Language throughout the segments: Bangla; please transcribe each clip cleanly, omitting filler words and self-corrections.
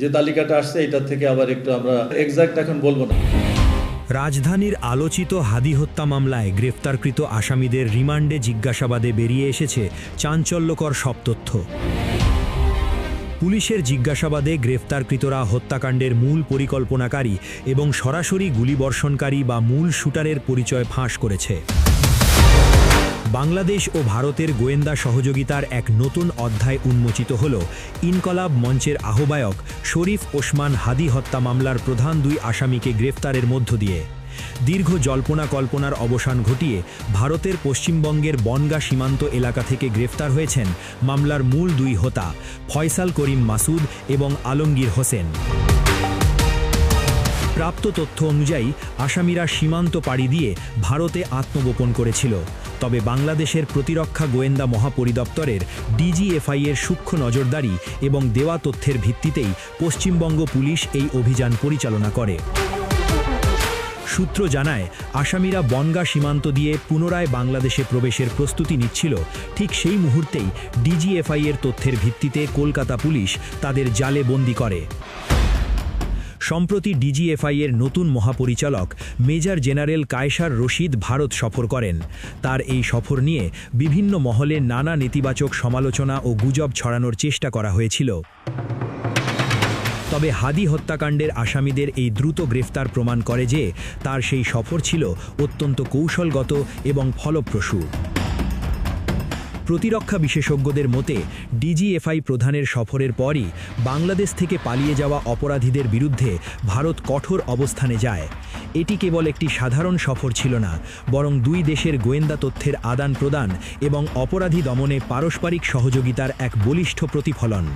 যে তালিকাটা আসছে এটার থেকে আবার একটু আমরা এক্সাক্ট এখন বলবো না। রাজধানীর আলোচিত হাদি হত্যা মামলায় গ্রেফতারকৃত আসামিদের রিমান্ডে জিজ্ঞাসাবাদে বেরিয়ে এসেছে চাঞ্চল্যকর সব তথ্য। পুলিশের জিজ্ঞাসাবাদে গ্রেফতারকৃতরা হত্যাকাণ্ডের মূল পরিকল্পনাকারী এবং সরাসরি গুলিবর্ষণকারী বা মূল শুটারের পরিচয় ফাঁস করেছে। বাংলাদেশ ও ভারতের গোয়েন্দা সহযোগিতার এক নতুন অধ্যায় উন্মোচিত হল ইনকলাব মঞ্চের আহ্বায়ক শরীফ ওসমান হাদি হত্যা মামলার প্রধান দুই আসামিকে গ্রেফতারের মধ্য দিয়ে। দীর্ঘ জল্পনা কল্পনার অবসান ঘটিয়ে ভারতের পশ্চিমবঙ্গের বনগাঁ সীমান্ত এলাকা থেকে গ্রেফতার হয়েছেন মামলার মূল দুই হোতা ফয়সাল করিম মাসুদ এবং আলমগীর হোসেন। প্রাপ্ত তথ্য অনুযায়ী আসামিরা সীমান্ত পাড়ি দিয়ে ভারতে আত্মগোপন করেছিল। তবে বাংলাদেশের প্রতিরক্ষা গোয়েন্দা মহাপরিদপ্তরের ডিজিএফআই-এর সূক্ষ্ম নজরদারি এবং দেওয়া তথ্যের ভিত্তিতেই পশ্চিমবঙ্গ পুলিশ এই অভিযান পরিচালনা করে। সূত্র জানায়, আসামিরা বনগাঁ সীমান্ত দিয়ে পুনরায় বাংলাদেশে প্রবেশের প্রস্তুতি নিচ্ছিল। ঠিক সেই মুহূর্তেই ডিজিএফআই-এর তথ্যের ভিত্তিতে কলকাতা পুলিশ তাদের জালে বন্দী করে। সম্প্রতি ডিজিএফআই-এর নতুন মহাপরিচালক মেজর জেনারেল কায়সার রশিদ ভারত সফর করেন। তার এই সফর নিয়ে বিভিন্ন মহলে নানা নেতিবাচক সমালোচনা ও গুজব ছড়ানোর চেষ্টা করা হয়েছিল। তবে হাদি হত্যাকাণ্ডের আসামিদের এই দ্রুত গ্রেফতার প্রমাণ করে যে তার সেই সফর ছিল অত্যন্ত কৌশলগত এবং ফলপ্রসূ। প্রতিরক্ষা বিশেষজ্ঞদের মতে ডিজিএফআই প্রধানের সফরের পরই বাংলাদেশ থেকে পালিয়ে যাওয়া অপরাধীদের বিরুদ্ধে ভারত কঠোর অবস্থানে যায়। এটি কেবল একটি সাধারণ সফর ছিল না, বরং দুই দেশের গোয়েন্দা তথ্যের আদান প্রদান এবং অপরাধী দমনে পারস্পরিক সহযোগিতার এক বলিষ্ঠ প্রতিফলন।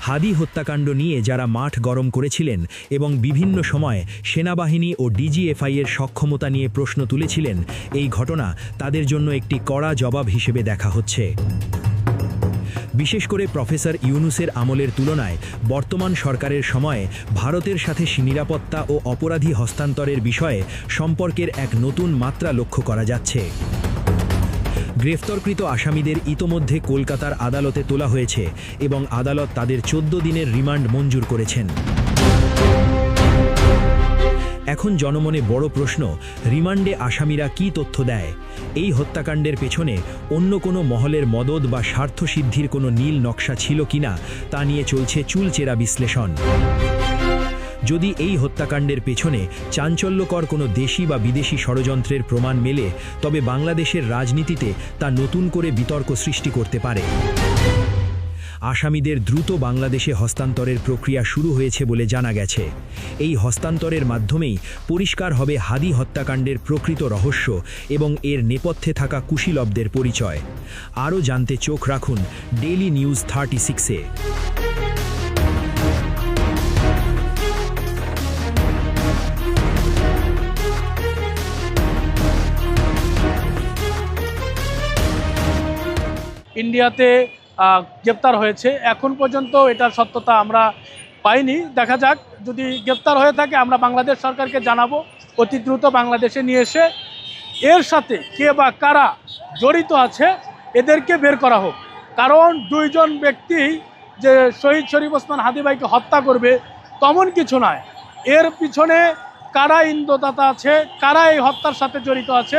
হাদি হত্যাকাণ্ড নিয়ে যারা মাঠ গরম করেছিলেন এবং বিভিন্ন সময়ে সেনাবাহিনী ও ডিজিএফআই-এর সক্ষমতা নিয়ে প্রশ্ন তুলেছিলেন, এই ঘটনা তাদের জন্য একটি কড়া জবাব হিসেবে দেখা হচ্ছে। বিশেষ করে প্রফেসর ইউনুসের আমলের তুলনায় বর্তমান সরকারের সময়ে ভারতের সাথে নিরাপত্তা ও অপরাধী হস্তান্তরের বিষয়ে সম্পর্কের এক নতুন মাত্রা লক্ষ্য করা যাচ্ছে। গ্রেফতারকৃত আসামিদের ইতোমধ্যে কলকাতার আদালতে তোলা হয়েছে এবং আদালত তাদের 14 দিনের রিমান্ড মঞ্জুর করেছেন। এখন জনমনে বড় প্রশ্ন, রিমান্ডে আসামিরা কী তথ্য দেয়? এই হত্যাকাণ্ডের পেছনে অন্য কোনো মহলের মদদ বা স্বার্থসিদ্ধির কোনো নীল নকশা ছিল কিনা তা নিয়ে চলছে চুলচেরা বিশ্লেষণ। যদি এই হত্যাকাণ্ডের পেছনে চাঞ্চল্যকর কোনো দেশি বা বিদেশি ষড়যন্ত্রের প্রমাণ মেলে, তবে বাংলাদেশের রাজনীতিতে তা নতুন করে বিতর্ক সৃষ্টি করতে পারে। আসামিদের দ্রুত বাংলাদেশে হস্তান্তরের প্রক্রিয়া শুরু হয়েছে বলে জানা গেছে। এই হস্তান্তরের মাধ্যমেই পরিষ্কার হবে হাদি হত্যাকাণ্ডের প্রকৃত রহস্য এবং এর নেপথ্যে থাকা কুশীলবদের পরিচয়। আরও জানতে চোখ রাখুন ডেইলি নিউজ 36-এ। ইন্ডিয়াতে গ্রেপ্তার হয়েছে, এখন পর্যন্ত এটার সত্যতা আমরা পাইনি। দেখা যাক, যদি গ্রেপ্তার হয়ে থাকে আমরা বাংলাদেশ সরকারকে জানাবো, অতি দ্রুত বাংলাদেশে নিয়ে এসে এর সাথে কে বা কারা জড়িত আছে এদেরকে বের করা হোক। কারণ দুইজন ব্যক্তি যে শহীদ শরীফ ওসমান হাদি ভাইকে হত্যা করবে তেমন কিছু নয়। এর পিছনে কারা ইন্ধনদাতা আছে, কারা এই হত্যার সাথে জড়িত আছে,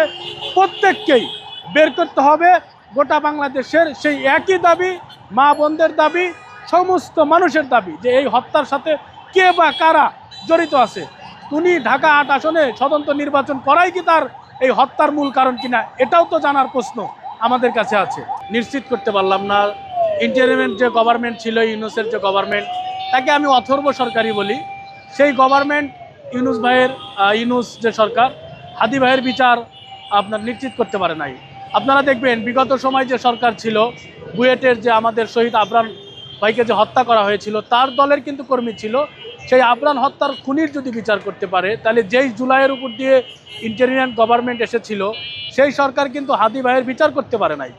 প্রত্যেককেই বের করতে হবে। গোটা বাংলাদেশের সেই একই দাবি, মা বোনদের দাবি, সমস্ত মানুষের দাবি যে এই হত্যার সাথে কে বা কারা জড়িত আছে। উনি ঢাকা ৮ আসনে স্বতন্ত্র নির্বাচন করাই কি তার এই হত্যার মূল কারণ কিনা, এটাও তো জানার প্রশ্ন আমাদের কাছে আছে। নিশ্চিত করতে পারলাম না। ইন্টারিম যে গভর্নমেন্ট ছিল, ইউনুসের যে গভর্নমেন্ট, তাকে আমি অথর্ব সরকারই বলি। সেই গভর্নমেন্ট ইউনুস যে সরকার, হাদি ভাইয়ের বিচার আপনার নিশ্চিত করতে পারে নাই। আপনারা দেখবেন বিগত সময় যে সরকার ছিল, বুয়েটের যে আমাদের শহীদ আবরান ভাইকে যে হত্যা করা হয়েছিল, তার দলের কিন্তু কর্মী ছিল। সেই আবরান হত্যার খুনির যদি বিচার করতে পারে, তাহলে যেই জুলাইয়ের উপর দিয়ে ইন্টারিম গভর্নমেন্ট এসেছিল, সেই সরকার কিন্তু হাদি ভাইয়ের বিচার করতে পারে নাই।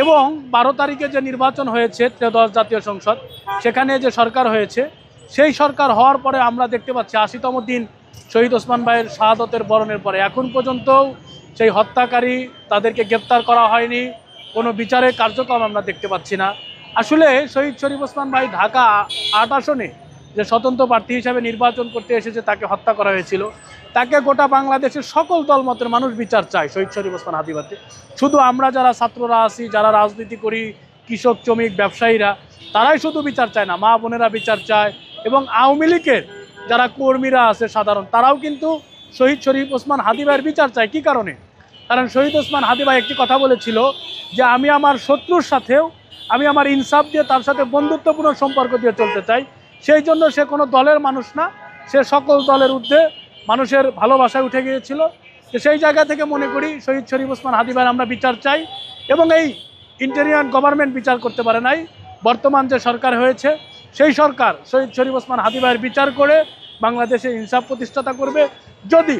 এবং 12 তারিখে যে নির্বাচন হয়েছে 13 জাতীয় সংসদ, সেখানে যে সরকার হয়েছে, সেই সরকার হওয়ার পরে আমরা দেখতে পাচ্ছি 80তম দিন শহীদ ওসমান ভাইয়ের শাহাদতের বরণের পরে এখন পর্যন্তও সেই হত্যাকারী তাদেরকে গ্রেপ্তার করা হয়নি, কোনো বিচারের কার্যক্রম আমরা দেখতে পাচ্ছি না। আসলে শহীদ শরীফ ওসমান ভাই ঢাকা ৮ আসনে যে স্বতন্ত্র প্রার্থী হিসাবে নির্বাচন করতে এসেছে, তাকে হত্যা করা হয়েছিল। তাকে গোটা বাংলাদেশের সকল দলমতের মানুষ বিচার চায় শহীদ শরীফ ওসমান হাদিবাতে। শুধু আমরা যারা ছাত্ররা আছি, যারা রাজনীতি করি, কৃষক শ্রমিক ব্যবসায়ীরা, তারাই শুধু বিচার চায় না, মা বোনেরা বিচার চায়। এবং আওয়ামী লীগের যারা কর্মীরা আছে সাধারণ, তারাও কিন্তু শহীদ শরীফ ওসমান হাদি ভাইয়ের বিচার চায়। কী কারণে? কারণ শহীদ ওসমান হাদি ভাই একটি কথা বলেছিল যে আমি আমার শত্রুর সাথেও আমি আমার ইনসাফ দিয়ে তার সাথে বন্ধুত্বপূর্ণ সম্পর্ক দিয়ে চলতে চাই। সেই জন্য সে কোনো দলের মানুষ না, সে সকল দলের ঊর্ধ্বে মানুষের ভালোবাসায় উঠে গিয়েছিল। তো সেই জায়গা থেকে মনে করি শহীদ শরীফ ওসমান হাদি ভাইয়ের আমরা বিচার চাই। এবং এই ইন্টেরিয়ার গভর্নমেন্ট বিচার করতে পারে নাই, বর্তমান যে সরকার হয়েছে সেই সরকার শহীদ শরীফ ওসমান হাদি ভাইয়ের বিচার করে বাংলাদেশে ইনসাফ প্রতিষ্ঠাতা করবে। যদি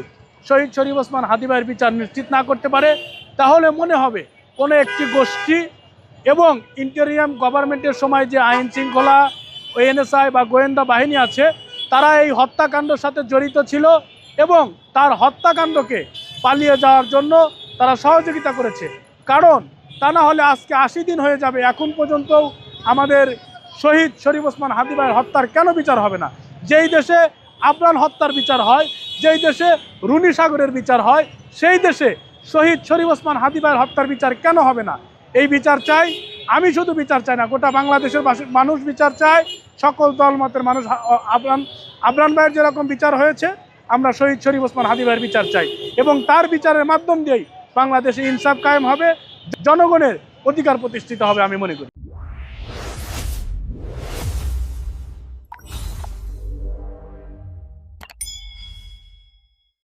শহীদ শরীফ ওসমান হাদি ভাইয়ের বিচার নিশ্চিত না করতে পারে, তাহলে মনে হবে কোনো একটি গোষ্ঠী এবং ইন্টেরিয়াম গভর্নমেন্টের সময় যে আইন শৃঙ্খলা, এনএসআই বা গোয়েন্দা বাহিনী আছে, তারা এই হত্যাকাণ্ডের সাথে জড়িত ছিল এবং তার হত্যাকাণ্ডকে পালিয়ে যাওয়ার জন্য তারা সহযোগিতা করেছে। কারণ তা না হলে আজকে ৮০ দিন হয়ে যাবে, এখন পর্যন্ত আমাদের শহীদ শরীফ ওসমান হাদি ভাইয়ের হত্যার কেন বিচার হবে না? যেই দেশে আফরান হত্যার বিচার হয়, যেই দেশে রুনি সাগরের বিচার হয়, সেই দেশে শহীদ শরীফ ওসমান হাদি ভাইয়ের হত্যার বিচার কেন হবে না? এই বিচার চাই। আমি শুধু বিচার চাই না, গোটা বাংলাদেশের মানুষ বিচার চায়, সকল দলমতের মানুষ। আফরান ভাইয়ের যেরকম বিচার হয়েছে, আমরা শহীদ শরীফ ওসমান হাদি ভাইয়ের বিচার চাই এবং তার বিচারের মাধ্যম দিয়েই বাংলাদেশে ইনসাফ কায়েম হবে, জনগণের অধিকার প্রতিষ্ঠিত হবে আমি মনে করি।